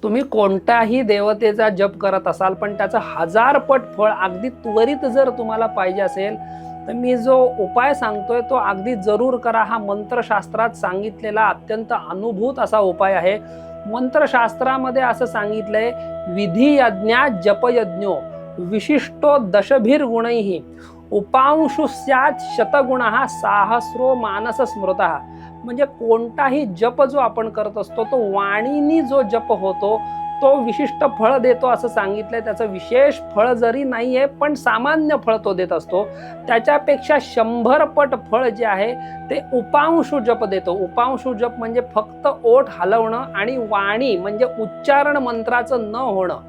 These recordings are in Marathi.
तुम्ही कोणत्याही देवतेचा जप करत असाल पण त्याचं 1000 पट फळ अगदी त्वरित जर तुम्हाला पाहिजे असेल तर मी जो उपाय सांगतोय तो अगदी जरूर करा। हा मंत्रशास्त्रात सांगितलेला अत्यंत अनुभूत असा उपाय आहे। मंत्रशास्त्रामध्ये असं सांगितलंय, विधी यज्ञात जपयज्ञो विशिष्टो दशभिर्गुणैः उपांशु स्यात् शतगुणः साहस्रो मानस स्मृतः। म्हणजे कोणताही जप जो आपण करत असतो तो वाणीनी जो जप होतो तो विशिष्ट फळ देतो असं सांगितलंय। त्याचं विशेष फळ जरी नाहीये पण सामान्य फळ तो देत असतो। त्याच्यापेक्षा 100 पट फळ जे आहे ते उपांशु जप देतो। उपांशु जप म्हणजे फक्त ओठ हलवणं आणि वाणी म्हणजे उच्चारण मंत्राचं न होणं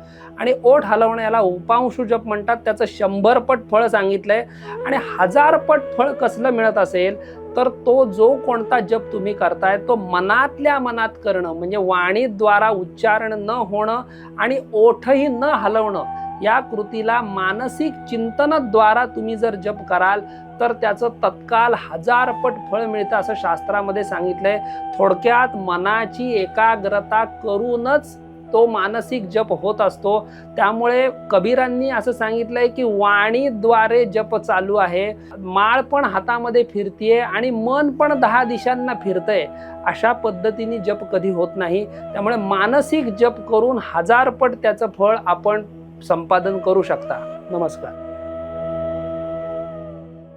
आणि ओठ हलवणं याला उपांशु जप म्हणतात। त्याचं 100 पट फळ सांगितलंय। आणि 1000 पट फळ कसलं मिळत असेल तर तो जो कोणता जप तुम्ही करताय तो मनातल्या मनात करणं म्हणजे वाणीद्वारा उच्चारण न होणं आणि ओठही न हलवणं, या कृतीला मानसिक चिंतनाद्वारा तुम्ही जर जप कराल तर त्याचं तत्काल 1000 पट फळ मिळतं असं शास्त्रामध्ये सांगितलंय। थोडक्यात मनाची एकाग्रता करूनच तो मानसिक जप होत असतो। त्यामुळे कबीरांनी असं सांगितलंय की वाणीद्वारे जप चालू आहे, माळ पण हातामध्ये फिरतीये आणि मन पण 10 दिशांना फिरतंय, अशा पद्धतीने जप कधी होत नाही। त्यामुळे मानसिक जप करून 1000 पट त्याचं फळ आपण संपादन करू शकता। नमस्कार।